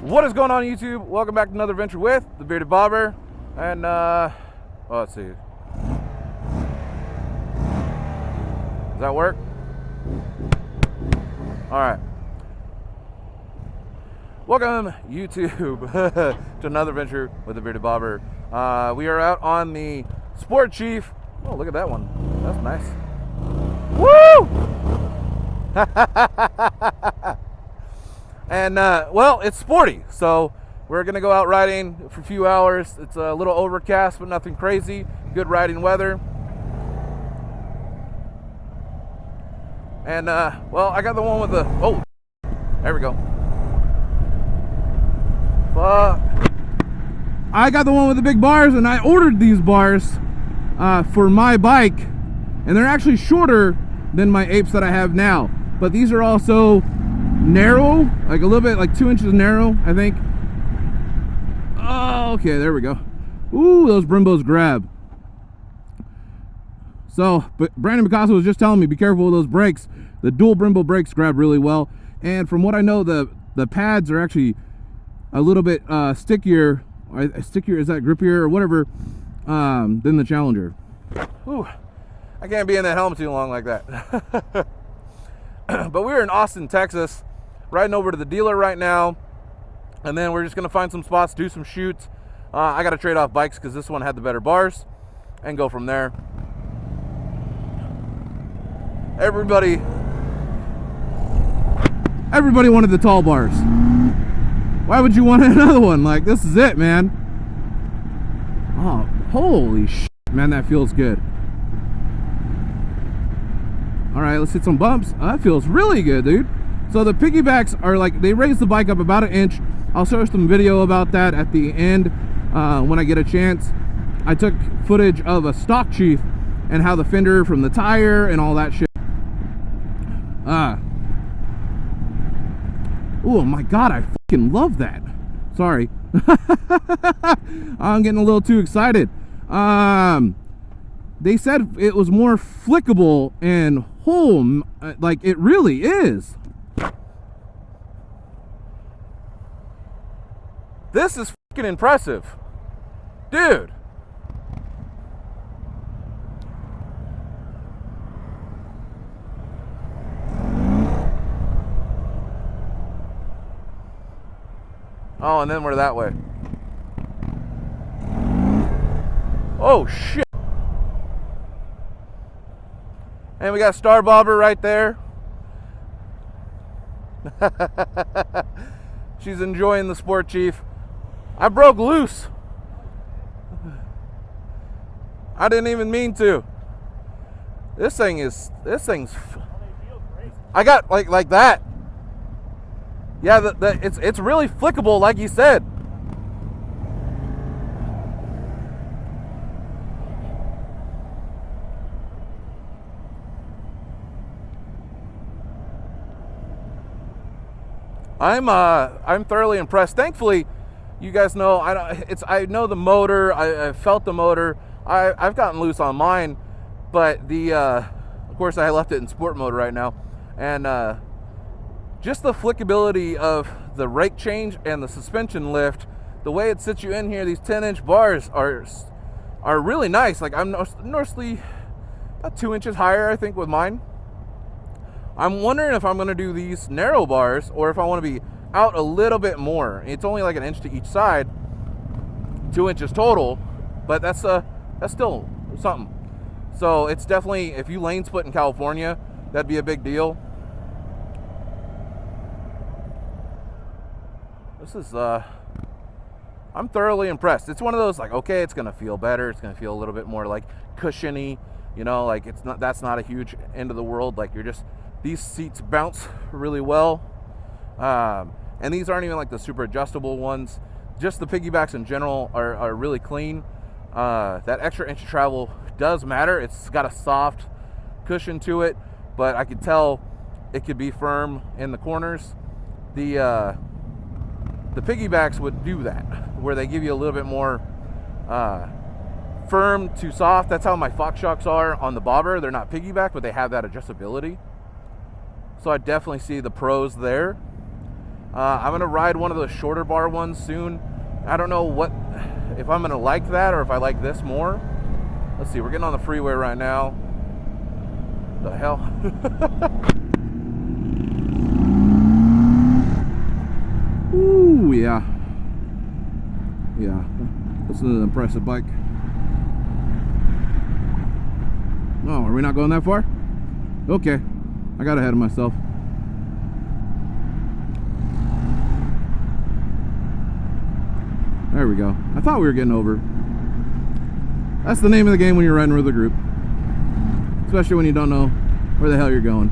What is going on YouTube? Welcome back to another adventure with the Bearded Bobber. And let's see. Does that work? Alright. Welcome YouTube to another adventure with the Bearded Bobber. We are out on the Sport Chief. Oh, look at that one. That's nice. Woo! And well, it's sporty, so we're gonna go out riding for a few hours. It's a little overcast, but nothing crazy. Good riding weather. And well, I got the one with the, oh, there we go. I got the one with the big bars, and I ordered these bars for my bike, and they're actually shorter than my apes that I have now. But these are also narrow, like a little bit, like 2 inches narrow, I think. Oh, okay, there we go. Ooh, those Brimbos grab. So, but Brandon Picasso was just telling me, be careful with those brakes. The dual Brembo brakes grab really well, and from what I know, the pads are actually a little bit stickier. Is that grippier or whatever than the Challenger. Ooh, I can't be in that helmet too long like that. But we're in Austin, Texas, riding over to the dealer right now, and then we're just gonna find some spots, do some shoots. I gotta trade off bikes because this one had the better bars, and go from there. Everybody wanted the tall bars. Why would you want another one? Like, this is it, man. Oh, holy shit, man, that feels good. All right, let's hit some bumps. That feels really good, dude. So the piggybacks are like, they raise the bike up about 1 inch. I'll show some video about that at the end when I get a chance. I took footage of a stock Chief and how the fender from the tire and all that shit. Oh my God, I fucking love that. Sorry. I'm getting a little too excited. They said it was more flickable and home, like it really is. This is fucking impressive, dude. Oh, and then we're that way. Oh shit. And we got Star Bobber right there. She's enjoying the Sport Chief. I broke loose. I didn't even mean to. This thing's, I got like that. Yeah, it's really flickable, like you said. I'm thoroughly impressed. Thankfully, you guys know I know the motor. I felt the motor. I've gotten loose on mine, but of course I left it in sport mode right now, and just the flickability of the rake change and the suspension lift, the way it sits you in here. These 10-inch bars are really nice. Like, I'm mostly about 2 inches higher, I think, with mine. I'm wondering if I'm going to do these narrow bars or if I want to be out a little bit more. It's only like 1 inch to each side, 2 inches total, but that's still something. So it's definitely, if you lane split in California, that'd be a big deal. This is I'm thoroughly impressed. It's one of those, like, okay, it's going to feel better. It's going to feel a little bit more like cushiony, you know, like that's not a huge end of the world. Like, these seats bounce really well, and these aren't even like the super adjustable ones. Just the piggybacks in general are really clean. That extra inch of travel does matter. It's got a soft cushion to it, but I could tell it could be firm in the corners. The piggybacks would do that, where they give you a little bit more firm to soft. That's how my Fox shocks are on the Bobber. They're not piggyback, but they have that adjustability. So I definitely see the pros there. I'm gonna ride one of the shorter bar ones soon. I don't know if I'm gonna like that or if I like this more. Let's see, we're getting on the freeway right now. The hell? Ooh, yeah. Yeah, this is an impressive bike. Oh, are we not going that far? Okay, I got ahead of myself. There we go. I thought we were getting over. That's the name of the game when you're riding with a group. Especially when you don't know where the hell you're going.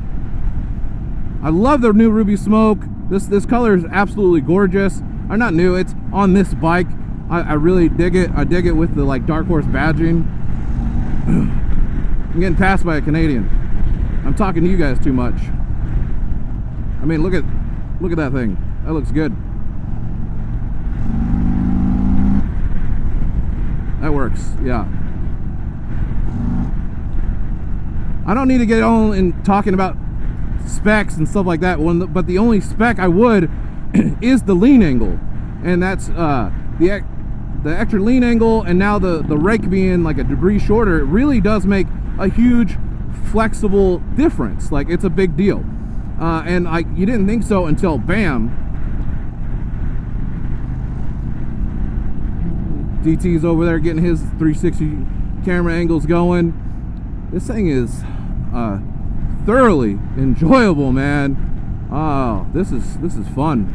I love the new Ruby Smoke. This color is absolutely gorgeous. Or not new, it's on this bike. I really dig it. I dig it with the like Darkhorse badging. I'm getting passed by a Canadian. I'm talking to you guys too much. I mean, look at that thing. That looks good. That works, yeah. I don't need to get on in talking about specs and stuff like that, but the only spec I would is the lean angle, and that's the extra lean angle, and now the rake being like a degree shorter. It really does make a huge flexible difference. Like, it's a big deal, and you didn't think so until bam. DT's over there getting his 360 camera angles going. This thing is thoroughly enjoyable, man. Oh, this is fun.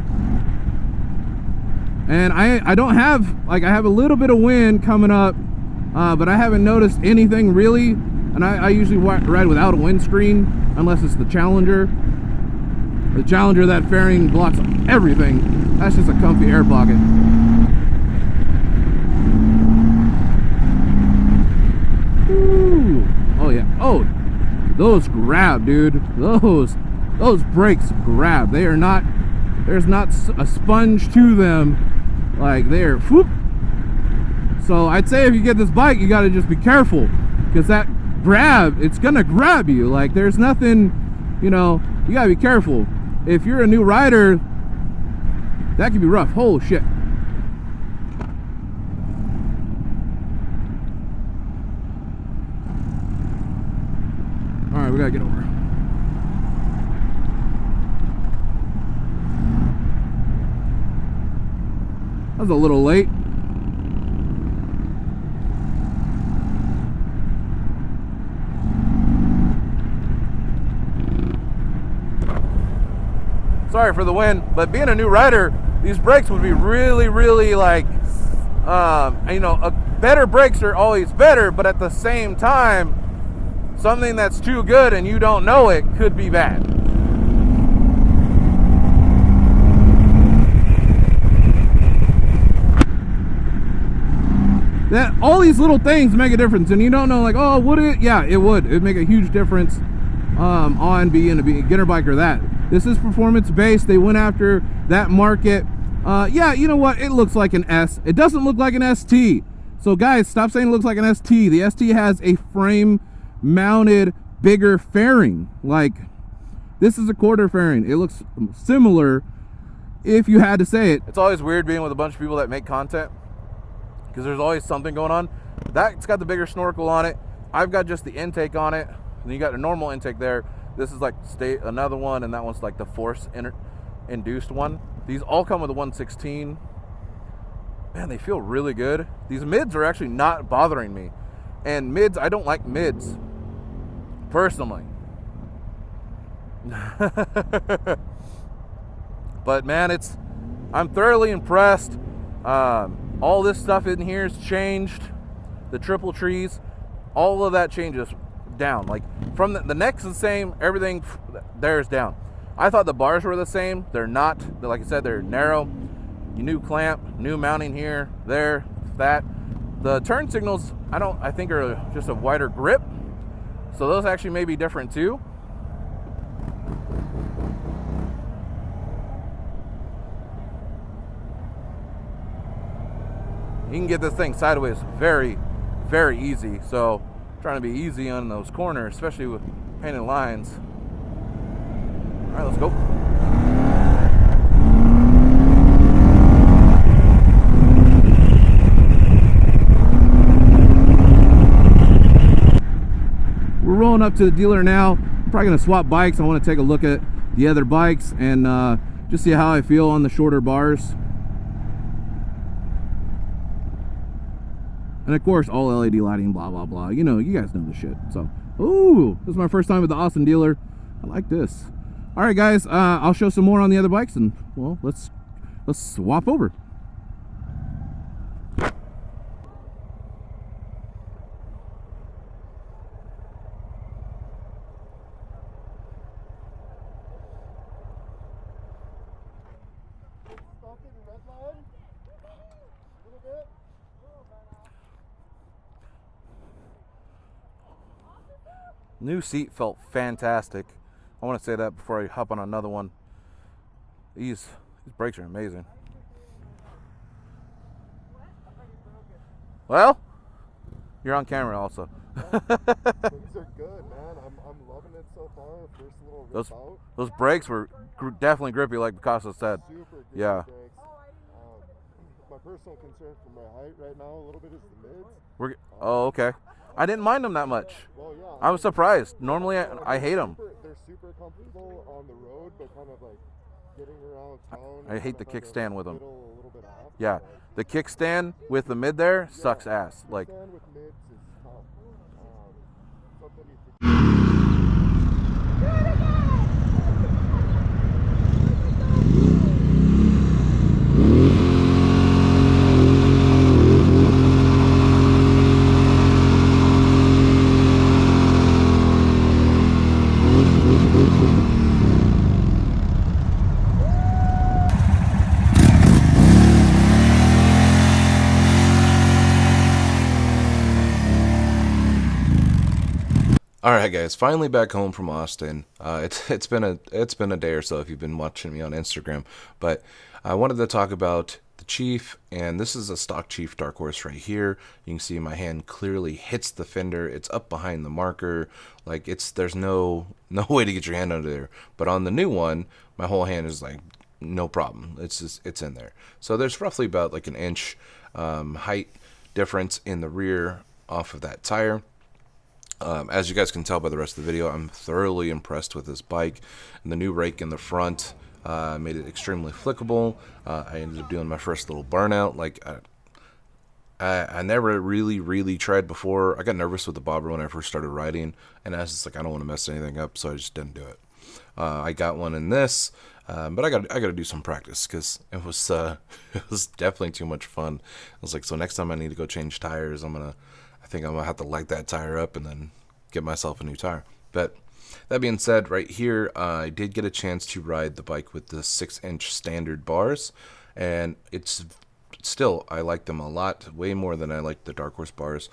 And I don't have, like, I have a little bit of wind coming up, but I haven't noticed anything really. And I usually ride without a windscreen unless it's the Challenger. The Challenger, that fairing blocks everything. That's just a comfy air pocket. Ooh. Oh yeah. Oh, those grab, dude. Those brakes grab. They are not. There's not a sponge to them. Like, they're whoop. So I'd say if you get this bike, you got to just be careful, because that grab, it's gonna grab you. Like, there's nothing, you know. You gotta be careful. If you're a new rider, that could be rough. Oh shit. Alright, we gotta get over. That was a little late. Sorry for the wind, but being a new rider, these brakes would be really, really like, you know, better brakes are always better, but at the same time, something that's too good and you don't know it could be bad. That all these little things make a difference, and you don't know, like, oh, would it? Yeah, it would. It'd make a huge difference on being a beginner biker. That this is performance based. They went after that market. Yeah, you know what? It looks like an S. It doesn't look like an ST. So guys, stop saying it looks like an ST. The ST has a frame mounted bigger fairing. Like, this is a quarter fairing. It looks similar if you had to say it. It's always weird being with a bunch of people that make content, because there's always something going on. That's got the bigger snorkel on it. I've got just the intake on it, and you got a normal intake there. This is like another one, and that one's like the force induced one. These all come with a 116. Man, they feel really good. These mids are actually not bothering me. And mids, I don't like mids, personally. But man, I'm thoroughly impressed. All this stuff in here has changed. The triple trees, all of that changes down. Like, from the neck's the same, everything there's down. I thought the bars were the same. They're not. Like I said, they're narrow. New clamp, new mounting here, there, that. The turn signals, I think are just a wider grip. So those actually may be different too. You can get this thing sideways very, very easy. So trying to be easy on those corners, especially with painted lines. All right, let's go. pulling up to the dealer now. I'm probably gonna swap bikes. I want to take a look at the other bikes and just see how I feel on the shorter bars. And of course, all LED lighting, blah blah blah. You know, you guys know the shit. So, ooh, this is my first time with the Austin dealer. I like this. All right, guys, I'll show some more on the other bikes, and well, let's swap over. New seat felt fantastic. I want to say that before I hop on another one. These brakes are amazing. Well, you're on camera also. Things are good, man. I'm loving it so far. First little rip out. Those brakes were definitely grippy, like Picasso said. Super grippy yeah. Brakes. My personal concern for my height right now a little bit is the mids. Oh, okay. I didn't mind them that much. Well, yeah. I was surprised. Normally, I hate them. They're super comfortable on the road, but kind of like getting around town. I hate the kickstand with them. A little bit off. Yeah, the kickstand with the mid there sucks ass. Like. Kickstand with mids is tough. Something you Alright guys, finally back home from Austin. It's been a day or so if you've been watching me on Instagram, but I wanted to talk about the Chief, and this is a stock Chief Darkhorse right here. You can see my hand clearly hits the fender. It's up behind the marker. Like there's no way to get your hand under there. But on the new one, my whole hand is like no problem. It's in there. So there's roughly about like an inch height difference in the rear off of that tire. As you guys can tell by the rest of the video, I'm thoroughly impressed with this bike. And the new rake in the front made it extremely flickable. I ended up doing my first little burnout. Like I never really tried before. I got nervous with the bobber when I first started riding, and I was just like, I don't want to mess anything up, so I just didn't do it. I got one in this, but I got to do some practice because it was definitely too much fun. I was like, so next time I need to go change tires, I think I'm gonna have to light that tire up and then get myself a new tire. But that being said, right here, I did get a chance to ride the bike with the 6-inch standard bars, and it's still, I like them a lot, way more than I like the Darkhorse bars.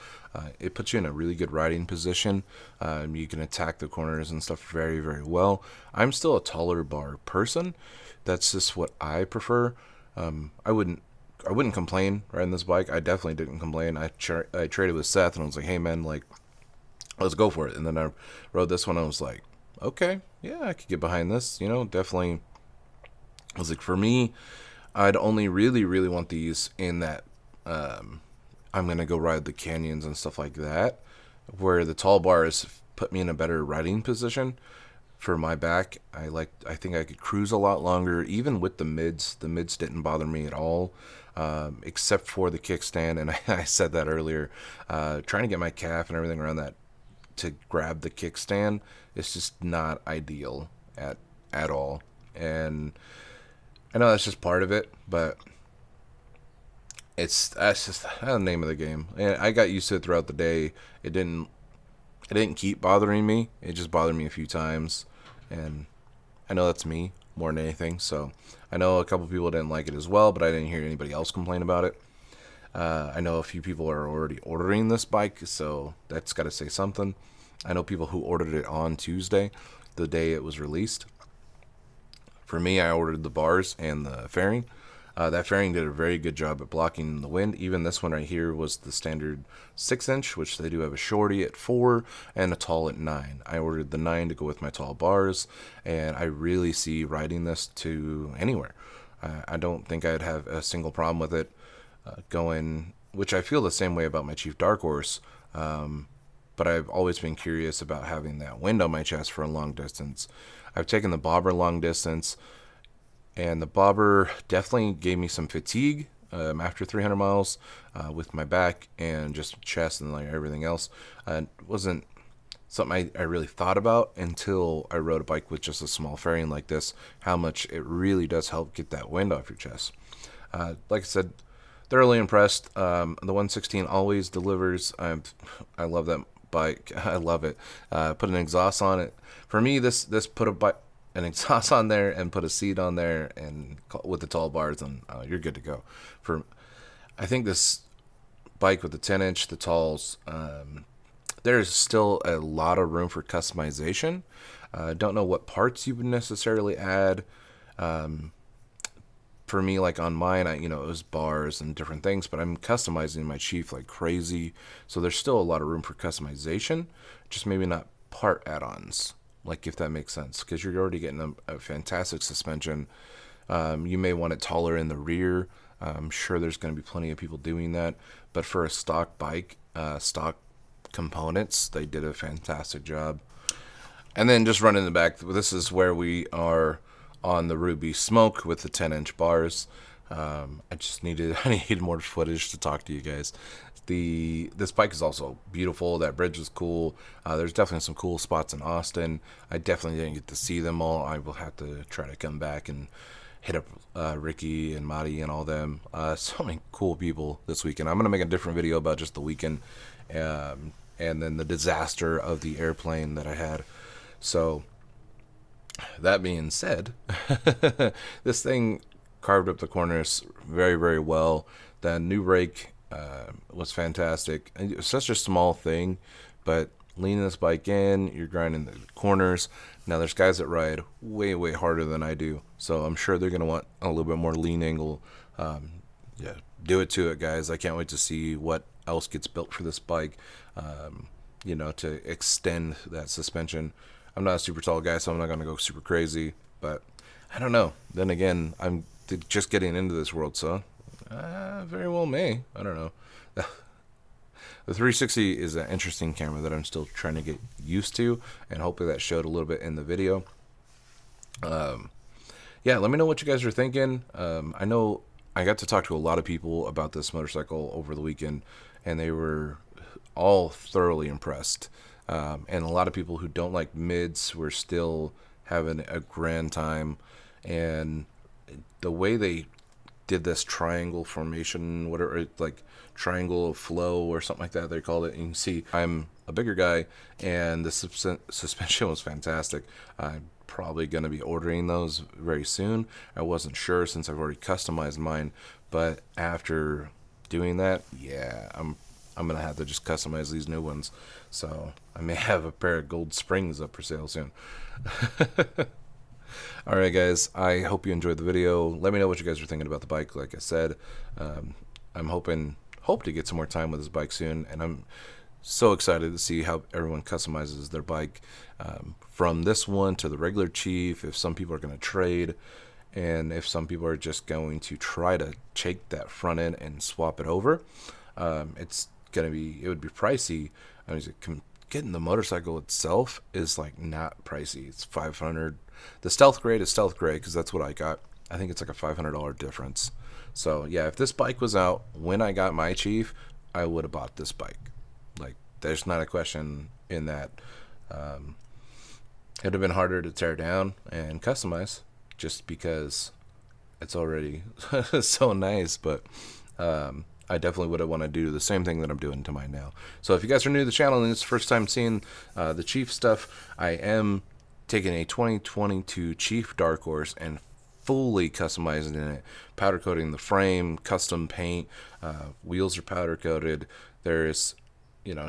It puts you in a really good riding position. You can attack the corners and stuff very, very well. I'm still a taller bar person. That's just what I prefer. I wouldn't complain riding this bike. I definitely didn't complain. I traded with Seth, and I was like, hey man, like, let's go for it. And then I rode this one, and I was like, okay, yeah, I could get behind this, you know, definitely. I was like, for me, I'd only really want these in that I'm gonna go ride the canyons and stuff like that, where the tall bars put me in a better riding position. For my back, I think I could cruise a lot longer, even with the mids. The mids didn't bother me at all, except for the kickstand. And I said that earlier. Trying to get my calf and everything around that to grab the kickstand is just not ideal at all. And I know that's just part of it, but that's just the name of the game. And I got used to it throughout the day. It didn't keep bothering me. It just bothered me a few times. And I know that's me more than anything. So I know a couple people didn't like it as well, but I didn't hear anybody else complain about it. I know a few people are already ordering this bike, so that's got to say something. I know people who ordered it on Tuesday, the day it was released. For me, I ordered the bars and the fairing. That fairing did a very good job at blocking the wind. Even this one right here was the standard 6-inch, which they do have a shorty at 4 and a tall at 9. I ordered the 9 to go with my tall bars, and I really see riding this to anywhere. I don't think I'd have a single problem with it going, which I feel the same way about my Chief Darkhorse. but I've always been curious about having that wind on my chest for a long distance. I've taken the bobber long distance, and the bobber definitely gave me some fatigue after 300 miles with my back and just chest and like everything else. It wasn't something I really thought about until I rode a bike with just a small fairing like this, how much it really does help get that wind off your chest. Like I said, thoroughly impressed. The 116 always delivers. I love that bike. I love it. Put an exhaust on it. For me, this put an exhaust on there and put a seat on there and with the tall bars, and you're good to go. I think this bike with the 10-inch, the talls, there's still a lot of room for customization. Don't know what parts you would necessarily add. For me, like on mine, it was bars and different things, but I'm customizing my Chief like crazy. So there's still a lot of room for customization, just maybe not part add-ons, like if that makes sense, because you're already getting a fantastic suspension. You may want it taller in the rear. I'm sure there's going to be plenty of people doing that, but for a stock bike, stock components, they did a fantastic job. And then just running the back, this is where we are on the Ruby Smoke with the 10-inch bars. I needed more footage to talk to you guys. This bike is also beautiful. That bridge was cool. There's definitely some cool spots in Austin. I definitely didn't get to see them all. I will have to try to come back and hit up Ricky and Madi and all them. So many cool people this weekend. I'm going to make a different video about just the weekend and then the disaster of the airplane that I had. So that being said, this thing carved up the corners very, very well. The new rake was fantastic. It was such a small thing, but leaning this bike in, you're grinding the corners. Now there's guys that ride way, way harder than I do, so I'm sure they're going to want a little bit more lean angle. Yeah, do it to it, guys. I can't wait to see what else gets built for this bike, to extend that suspension. I'm not a super tall guy, so I'm not going to go super crazy, but I don't know. Then again, I'm just getting into this world, so very well may. I don't know. The 360 is an interesting camera that I'm still trying to get used to, and hopefully that showed a little bit in the video. Yeah, let me know what you guys are thinking. I know I got to talk to a lot of people about this motorcycle over the weekend, and they were all thoroughly impressed. And a lot of people who don't like mids were still having a grand time. And the way they did this triangle formation, whatever, like triangle flow or something like that they called it. And you can see I'm a bigger guy, and the suspension was fantastic. I'm probably going to be ordering those very soon. I wasn't sure since I've already customized mine, but after doing that, yeah, I'm going to have to just customize these new ones. So I may have a pair of gold springs up for sale soon. Alright guys, I hope you enjoyed the video. Let me know what you guys are thinking about the bike. Like I said, I'm hope to get some more time with this bike soon, and I'm so excited to see how everyone customizes their bike, from this one to the regular Chief, if some people are going to trade, and if some people are just going to try to take that front end and swap it over. It would be pricey. I mean, getting the motorcycle itself is like not pricey. It's $500. The stealth grade is stealth gray because that's what I got. I think it's like a $500 difference. So yeah, if this bike was out when I got my Chief, I would have bought this bike. Like, there's not a question in that. It would have been harder to tear down and customize just because it's already so nice, but I definitely would have want to do the same thing that I'm doing to mine now. So if you guys are new to the channel and it's the first time seeing the Chief stuff, I am taking a 2022 Chief Darkhorse and fully customizing it, powder coating the frame, custom paint, wheels are powder coated. There's,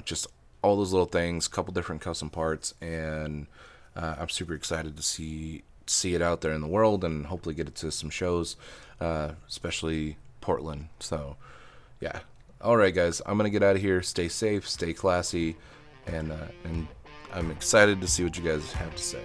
just all those little things, couple different custom parts, and I'm super excited to see it out there in the world and hopefully get it to some shows, especially Portland. So yeah, all right guys, I'm gonna get out of here. Stay safe, stay classy, and I'm excited to see what you guys have to say.